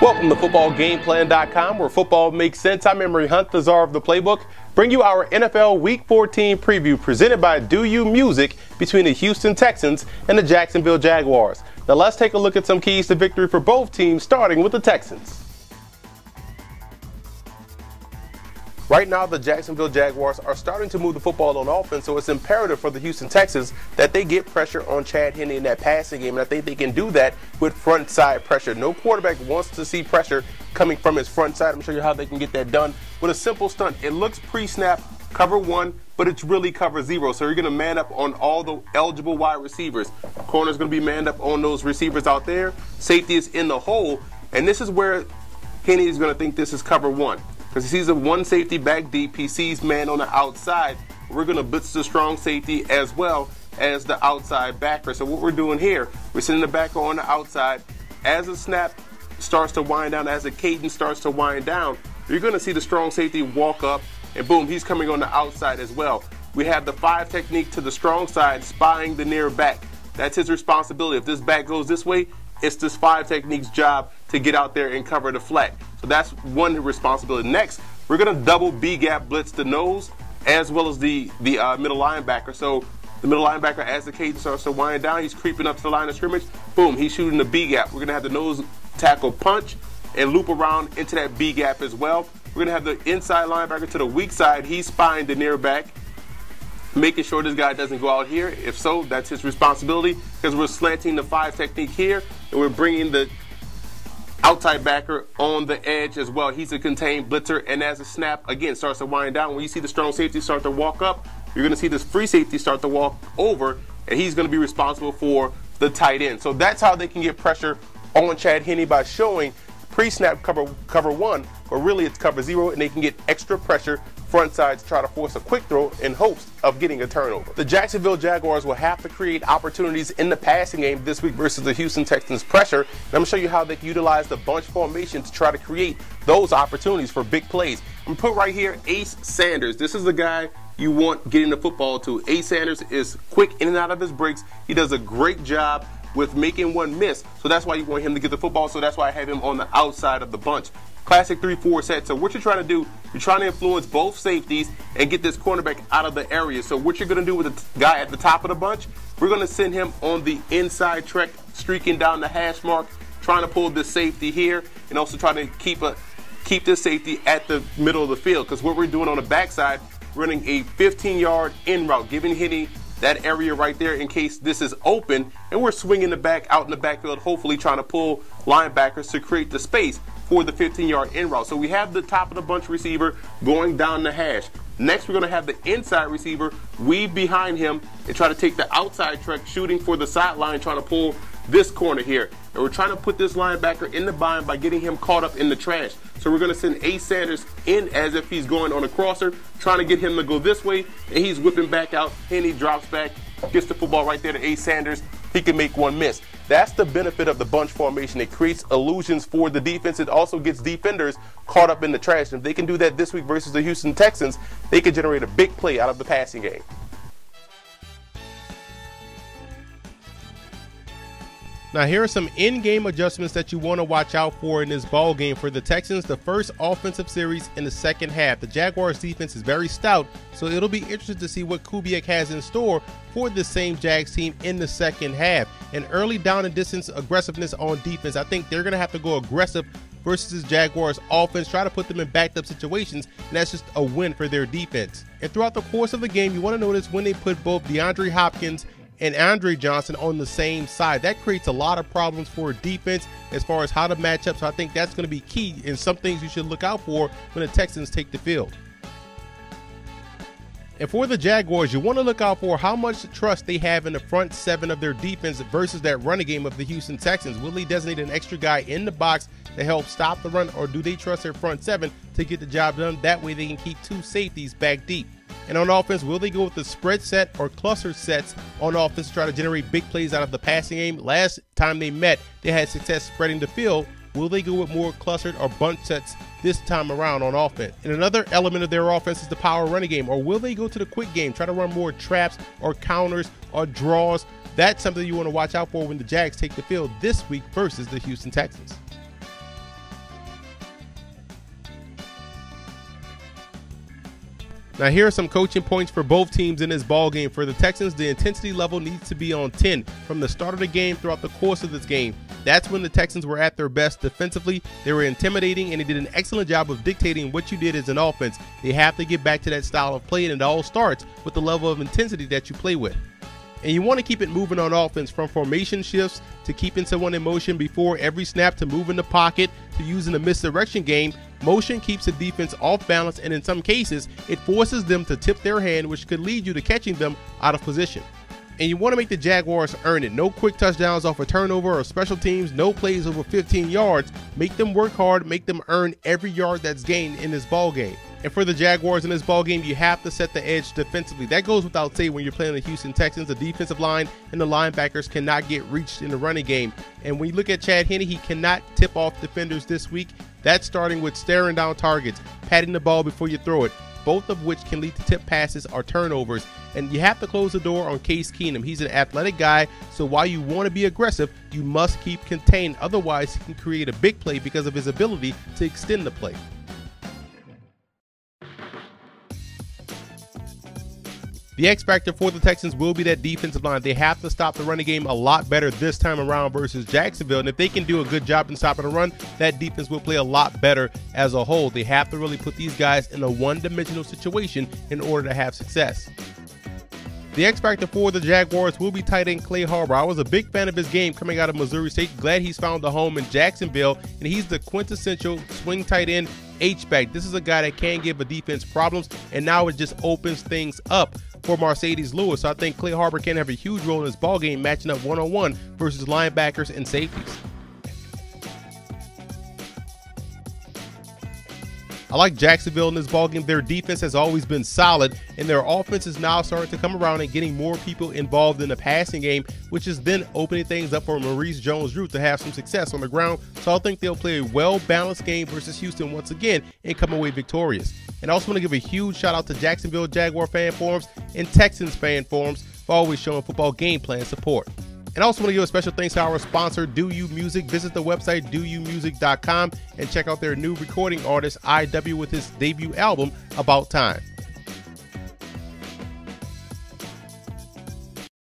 Welcome to footballgameplan.com, where football makes sense. I'm Emery Hunt, the czar of the playbook. Bring you our NFL Week 14 preview presented by Do You Music between the Houston Texans and the Jacksonville Jaguars. Now let's take a look at some keys to victory for both teams, starting with the Texans. Right now, the Jacksonville Jaguars are starting to move the football on offense, so it's imperative for the Houston Texans that they get pressure on Chad Henne in that passing game, and I think they can do that with front side pressure. No quarterback wants to see pressure coming from his front side. I'm going to show you how they can get that done with a simple stunt. It looks pre-snap, cover one, but it's really cover zero, so you're going to man up on all the eligible wide receivers. Corner's going to be manned up on those receivers out there. Safety is in the hole, and this is where Henne is going to think this is cover one. Because he sees a one safety back deep, he sees man on the outside. We're going to blitz the strong safety as well as the outside backer. So what we're doing here, we're sending the backer on the outside. As the snap starts to wind down, as the cadence starts to wind down, you're going to see the strong safety walk up, and boom, he's coming on the outside as well. We have the 5 technique to the strong side, spying the near back. That's his responsibility. If this back goes this way, it's this 5 technique's job to get out there and cover the flat. So that's one responsibility. Next, we're going to double B-gap blitz the nose as well as the middle linebacker. So the middle linebacker, as the cadence starts to wind down, he's creeping up to the line of scrimmage. Boom, he's shooting the B-gap. We're going to have the nose tackle punch and loop around into that B-gap as well. We're going to have the inside linebacker to the weak side. He's spying the near back, making sure this guy doesn't go out here. If so, that's his responsibility, because we're slanting the 5 technique here, and we're bringing the outside backer on the edge as well. He's a contained blitzer, and as the snap, again, starts to wind down, when you see the strong safety start to walk up, you're going to see this free safety start to walk over, and he's going to be responsible for the tight end. So that's how they can get pressure on Chad Henne, by showing pre-snap cover one, but really it's cover zero, and they can get extra pressure front side to try to force a quick throw in hopes of getting a turnover. The Jacksonville Jaguars will have to create opportunities in the passing game this week versus the Houston Texans pressure. And I'm going to show you how they can utilize the bunch formation to try to create those opportunities for big plays. I'm going to put right here Ace Sanders. This is the guy you want getting the football to. Ace Sanders is quick in and out of his breaks. He does a great job with making one miss, so that's why you want him to get the football, so that's why I have him on the outside of the bunch. Classic 3-4 set. So what you're trying to do, you're trying to influence both safeties and get this cornerback out of the area. So what you're going to do with the guy at the top of the bunch, we're going to send him on the inside trek, streaking down the hash mark, trying to pull this safety here, and also trying to keep this safety at the middle of the field. Because what we're doing on the backside, running a 15-yard in route, giving Henne that area right there in case this is open, and we're swinging the back out in the backfield, hopefully trying to pull linebackers to create the space for the 15-yard in route. So we have the top of the bunch receiver going down the hash. Next, we're going to have the inside receiver weave behind him and try to take the outside track, shooting for the sideline, trying to pull this corner here. And we're trying to put this linebacker in the bind by getting him caught up in the trash. So we're going to send Ace Sanders in as if he's going on a crosser, trying to get him to go this way, and he's whipping back out. Henne drops back, gets the football right there to Ace Sanders. He can make one miss. That's the benefit of the bunch formation. It creates illusions for the defense. It also gets defenders caught up in the trash. And if they can do that this week versus the Houston Texans, they can generate a big play out of the passing game. Now here are some in-game adjustments that you want to watch out for in this ball game for the Texans. The first offensive series in the second half. The Jaguars defense is very stout, so it'll be interesting to see what Kubiak has in store for the same Jags team in the second half. And early down and distance aggressiveness on defense. I think they're going to have to go aggressive versus this Jaguars offense, try to put them in backed up situations, and that's just a win for their defense. And throughout the course of the game, you want to notice when they put both DeAndre Hopkins and Andre Johnson on the same side. That creates a lot of problems for defense as far as how to match up. So I think that's going to be key and some things you should look out for when the Texans take the field. And for the Jaguars, you want to look out for how much trust they have in the front 7 of their defense versus that running game of the Houston Texans. Will they designate an extra guy in the box to help stop the run, or do they trust their front 7 to get the job done? That way they can keep 2 safeties back deep. And on offense, will they go with the spread set or cluster sets on offense to try to generate big plays out of the passing game? Last time they met, they had success spreading the field. Will they go with more clustered or bunch sets this time around on offense? And another element of their offense is the power running game. Or will they go to the quick game, try to run more traps or counters or draws? That's something you want to watch out for when the Jags take the field this week versus the Houston Texans. Now here are some coaching points for both teams in this ball game. For the Texans, the intensity level needs to be on 10 from the start of the game throughout the course of this game. That's when the Texans were at their best defensively. They were intimidating, and they did an excellent job of dictating what you did as an offense. They have to get back to that style of play, and it all starts with the level of intensity that you play with. And you want to keep it moving on offense, from formation shifts to keeping someone in motion before every snap to move in the pocket to using a misdirection game. Motion keeps the defense off balance, and in some cases, it forces them to tip their hand, which could lead you to catching them out of position. And you want to make the Jaguars earn it. No quick touchdowns off a turnover or special teams, no plays over 15 yards. Make them work hard, make them earn every yard that's gained in this ball game. And for the Jaguars in this ball game, you have to set the edge defensively. That goes without saying when you're playing the Houston Texans. The defensive line and the linebackers cannot get reached in the running game. And when you look at Chad Henne, he cannot tip off defenders this week. That's starting with staring down targets, patting the ball before you throw it, both of which can lead to tip passes or turnovers. And you have to close the door on Case Keenum. He's an athletic guy, so while you want to be aggressive, you must keep contained. Otherwise, he can create a big play because of his ability to extend the play. The X factor for the Texans will be that defensive line. They have to stop the running game a lot better this time around versus Jacksonville. And if they can do a good job in stopping the run, that defense will play a lot better as a whole. They have to really put these guys in a one-dimensional situation in order to have success. The X factor for the Jaguars will be tight end Clay Harbor. I was a big fan of his game coming out of Missouri State. Glad he's found a home in Jacksonville, and he's the quintessential swing tight end H-back. This is a guy that can give a defense problems, and now it just opens things up for Mercedes Lewis. So I think Clay Harbor can have a huge role in this ball game, matching up one-on-one versus linebackers and safeties. I like Jacksonville in this ballgame. Their defense has always been solid, and their offense is now starting to come around and getting more people involved in the passing game, which is then opening things up for Maurice Jones-Drew to have some success on the ground. So I think they'll play a well-balanced game versus Houston once again and come away victorious. And I also want to give a huge shout out to Jacksonville Jaguar fan forums and Texans fan forums for always showing football game plan support. And I also want to give a special thanks to our sponsor, Do You Music. Visit the website doyoumusic.com and check out their new recording artist, IW, with his debut album, About Time.